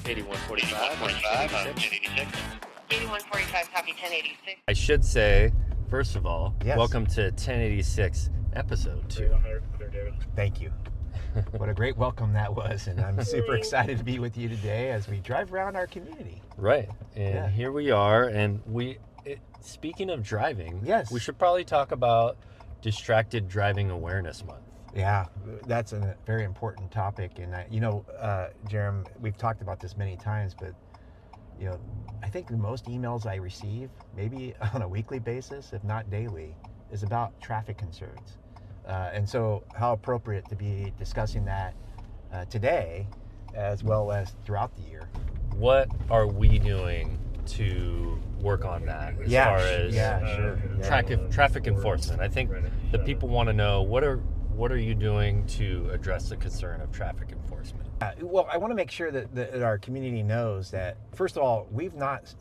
8145 on 1086. 8145, copy 1086. I should say, first of all, Yes. welcome to 1086 episode 2. Thank you. What a great welcome that was, and I'm super excited to be with you today as we drive around our community. Right, and Yeah. here we are, and speaking of driving, Yes. we should probably talk about Distracted Driving Awareness Month. Yeah, that's a very important topic, and Jerem, we've talked about this many times, but I think the most emails I receive, maybe on a weekly basis, if not daily, is about traffic concerns. And so how appropriate to be discussing that today as well as throughout the year. What are we doing to work on that as far as sure. traffic enforcement? I think the people want to know what are you doing to address the concern of traffic enforcement? Well, I want to make sure that our community knows that, first of all, we've not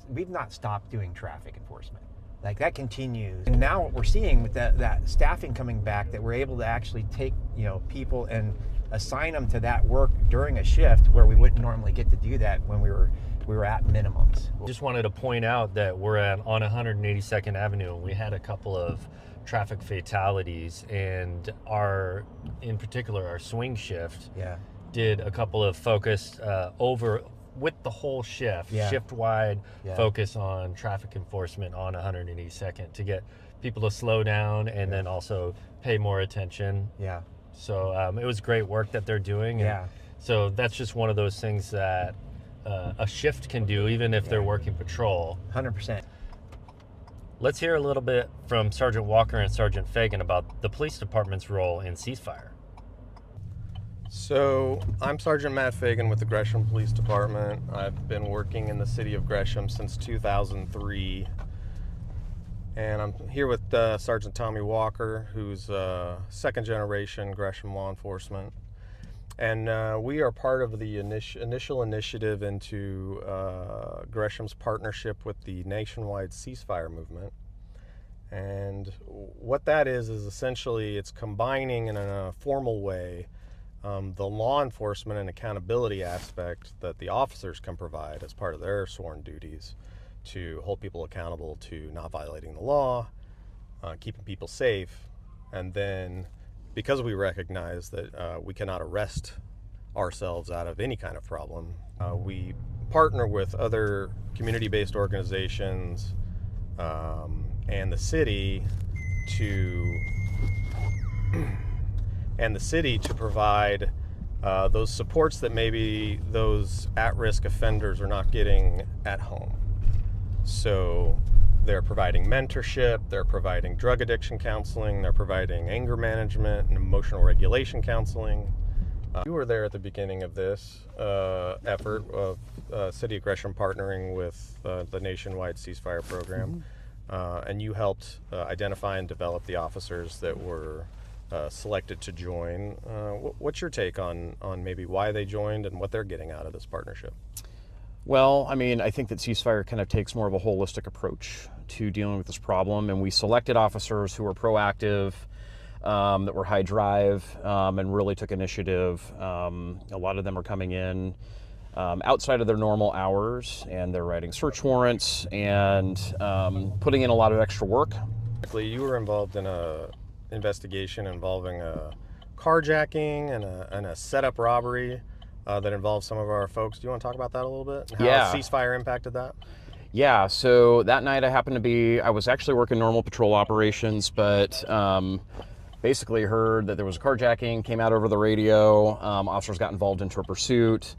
stopped doing traffic enforcement. Like, that continues. And now what we're seeing with that staffing coming back, that we're able to actually take people and assign them to that work during a shift where we wouldn't normally get to do that when we were at minimums. Just wanted to point out that we're on 182nd Avenue, and we had a couple of traffic fatalities, and in particular our swing shift did a couple of focused over with the whole shift-wide focus on traffic enforcement on 182nd to get people to slow down and then also pay more attention. Yeah. So it was great work that they're doing. And so that's just one of those things that a shift can do, even if they're working patrol. 100%. Let's hear a little bit from Sergeant Walker and Sergeant Fagan about the police department's role in Ceasefire. So, I'm Sergeant Matt Fagan with the Gresham Police Department. I've been working in the city of Gresham since 2003. And I'm here with Sergeant Tommy Walker, who's second generation Gresham law enforcement. And we are part of the initial initiative into Gresham's partnership with the nationwide Ceasefire movement. And what that is essentially it's combining in a formal way the law enforcement and accountability aspect that the officers can provide as part of their sworn duties to hold people accountable to not violating the law, keeping people safe, and then because we recognize that we cannot arrest ourselves out of any kind of problem, we partner with other community-based organizations and the city to provide those supports that maybe those at-risk offenders are not getting at home. So they're providing mentorship, they're providing drug addiction counseling, they're providing anger management and emotional regulation counseling. You were there at the beginning of this effort of City of Gresham partnering with the nationwide Ceasefire program, and you helped identify and develop the officers that were selected to join. What's your take on maybe why they joined and what they're getting out of this partnership? Well, I mean, I think that Ceasefire kind of takes more of a holistic approach to dealing with this problem, and we selected officers who were proactive, that were high drive, and really took initiative. A lot of them are coming in outside of their normal hours, and they're writing search warrants and putting in a lot of extra work. You were involved in a investigation involving a carjacking and a setup robbery that involved some of our folks. Do you want to talk about that a little bit? And how Ceasefire impacted that? Yeah, so that night I was actually working normal patrol operations, but basically heard that there was a carjacking, came out over the radio, officers got involved into a pursuit,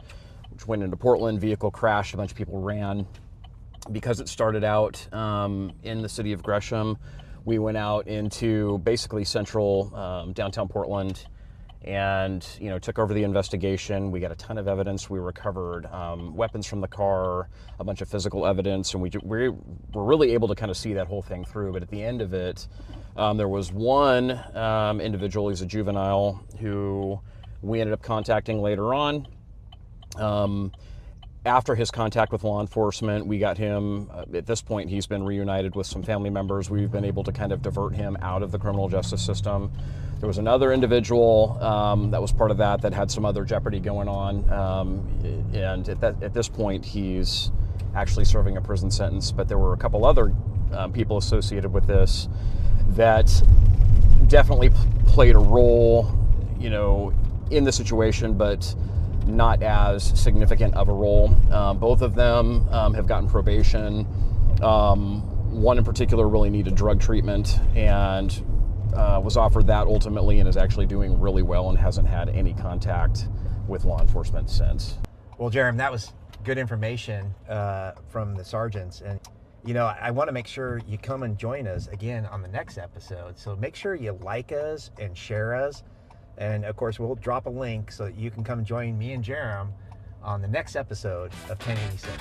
which went into Portland, vehicle crashed, a bunch of people ran. Because it started out in the city of Gresham, we went out into basically central downtown Portland and took over the investigation. We got a ton of evidence. We recovered weapons from the car, a bunch of physical evidence, and we were really able to kind of see that whole thing through. But at the end of it, there was one individual, he's a juvenile, who we ended up contacting later on. after his contact with law enforcement, we got him, at this point, he's been reunited with some family members. We've been able to kind of divert him out of the criminal justice system. There was another individual that was part of that had some other jeopardy going on. And at this point, he's actually serving a prison sentence. But there were a couple other people associated with this that definitely played a role, you know, in the situation, but not as significant of a role. Both of them have gotten probation. One in particular really needed drug treatment and was offered that ultimately and is actually doing really well and hasn't had any contact with law enforcement since. Well, Jerem, that was good information from the sergeants. And, you know, I want to make sure you come and join us again on the next episode. So make sure you like us and share us. And of course, we'll drop a link so that you can come join me and Jerem on the next episode of 1086.